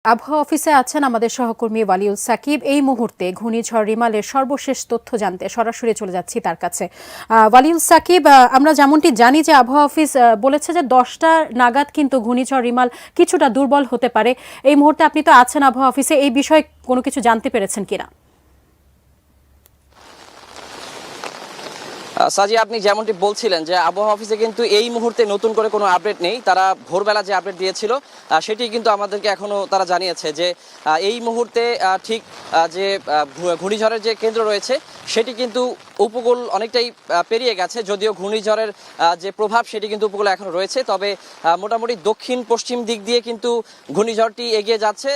আবহাওয়া অফিসে আছেন আমাদের সহকর্মী ওয়ালিউল সাকিব। এই মুহূর্তে ঘূর্ণিঝড় রিমালের সর্বশেষ তথ্য জানতে সরাসরি চলে যাচ্ছি তার কাছে। ওয়ালিউল সাকিব, আমরা যেমনটি জানি যে আবহাওয়া অফিস বলেছে যে 10টা নাগাদ কিন্তু ঘূর্ণিঝড় রিমাল কিছুটা দুর্বল হতে পারে। এই মুহূর্তে আপনি তো আছেন আবহাওয়া অফিসে, এই বিষয়ে কোনো কিছু জানতে পেরেছেন কিনা? সাজিয়া, আপনি যেমনটি বলছিলেন যে আবহাওয়া অফিসে কিন্তু এই মুহূর্তে নতুন করে কোনো আপডেট নেই। তারা ভোরবেলা যে আপডেট দিয়েছিল সেটি কিন্তু আমাদেরকে এখনো তারা জানিয়েছে যে এই মুহূর্তে ঠিক যে ঘূর্ণিঝড়ের যে কেন্দ্র রয়েছে সেটি কিন্তু উপকূল অনেকটাই পেরিয়ে গেছে। যদিও ঘূর্ণিঝড়ের যে প্রভাব সেটি কিন্তু উপকূলে এখনো রয়েছে, তবে মোটামুটি দক্ষিণ পশ্চিম দিক দিয়ে কিন্তু ঘূর্ণিঝড়টি এগিয়ে যাচ্ছে,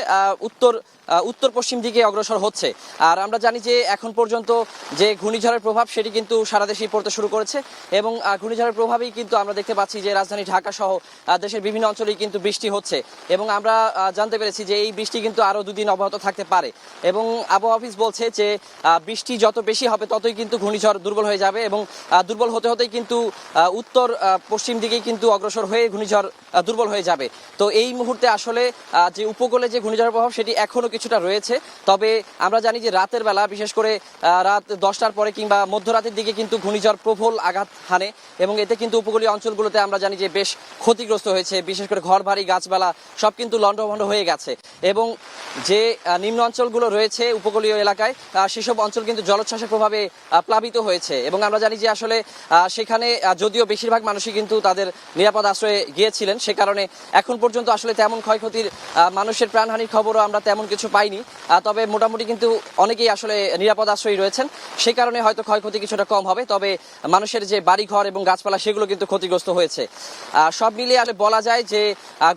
উত্তর পশ্চিম দিকে অগ্রসর হচ্ছে। আর আমরা জানি যে এখন পর্যন্ত যে ঘূর্ণিঝড়ের প্রভাব সেটি কিন্তু সারা দেশেই পড়তে শুরু করেছে এবং ঘূর্ণিঝড়ের প্রভাবেই কিন্তু আমরা দেখতে পাচ্ছি যে রাজধানী ঢাকা সহ দেশের বিভিন্ন অঞ্চলেই কিন্তু বৃষ্টি হচ্ছে এবং আমরা জানতে পেরেছি যে এই বৃষ্টি কিন্তু আরো দুদিন অব্যাহত থাকতে পারে এবং আবহাওয়া অফিস বলছে যে বৃষ্টি যত বেশি হবে ততই কিন্তু ঘূর্ণিঝড় দুর্বল হয়ে যাবে এবং দুর্বল হতে হতেই কিন্তু উত্তর পশ্চিম দিকেই কিন্তু অগ্রসর হয়ে ঘূর্ণিঝড় দুর্বল হয়ে যাবে। তো এই মুহূর্তে আসলে যে উপকূলে যে ঘূর্ণিঝড়ের প্রভাব সেটি এখনো কিছুটা রয়েছে, তবে আমরা জানি যে রাতের বেলা বিশেষ করে রাত 10টার পরে কিংবা মধ্যরাতের দিকে কিন্তু ঘূর্ণিঝড় প্রবল আঘাত হানে এবং এতে কিন্তু উপকূলীয় অঞ্চলগুলোতে আমরা জানি যে বেশ ক্ষতিগ্রস্ত হয়েছে। বিশেষ করে ঘরবাড়ি গাছপালা সব কিন্তু লণ্ডভণ্ড হয়ে গেছে এবং যে নিম্ন অঞ্চলগুলো রয়েছে উপকূলীয় এলাকায় সেসব অঞ্চল কিন্তু জলোচ্ছ্বাসের প্রভাবে প্লাবিত হয়েছে এবং আমরা জানি যে আসলে সেখানে যদিও বেশিরভাগ মানুষই কিন্তু তাদের নিরাপদ আশ্রয়ে গিয়েছিলেন, সে কারণে এখন পর্যন্ত আসলে তেমন ক্ষয়ক্ষতির মানুষের প্রাণহানির খবরও আমরা তেমন কিছু পাইনি। তবে মোটামুটি কিন্তু অনেকেই আসলে নিরাপদ আশ্রয়ী রয়েছেন, সে কারণে হয়তো ক্ষয়ক্ষতি কিছুটা কম হবে, তবে মানুষের যে বাড়িঘর এবং গাছপালা সেগুলো কিন্তু ক্ষতিগ্রস্ত হয়েছে। সব মিলিয়ে আসলে বলা যায় যে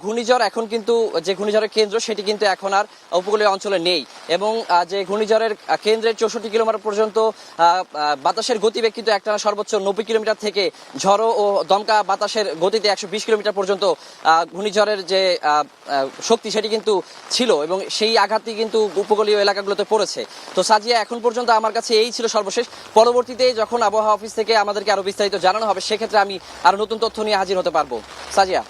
ঘূর্ণিঝড় এখন কিন্তু যে ঘূর্ণিঝড়ের কেন্দ্র সেটি কিন্তু এখন আর উপকূলীয় অঞ্চলে নেই এবং যে ঘূর্ণিঝড়ের কেন্দ্রের 64 কিলোমিটার পর্যন্ত বাতাসের গতিবেগ কিন্তু একটানা সর্বোচ্চ 90 কিলোমিটার থেকে ঝড়ো ও দমকা বাতাসের গতিতে 120 কিলোমিটার পর্যন্ত ঘূর্ণিঝড়ের যে শক্তি সেটি কিন্তু ছিল এবং সেই আঘাতই কিন্তু উপকূলীয় এলাকাগুলোতে পড়েছে। তো সাজিয়া, এখন পর্যন্ত আমার কাছে এই ছিল সর্বশেষ। পরবর্তীতে যখন আবহাওয়া অফিস থেকে আমাদেরকে আরো বিস্তারিত জানানো হবে সেক্ষেত্রে আমি আরো নতুন তথ্য নিয়ে হাজির হতে পারবো। সাজিয়া।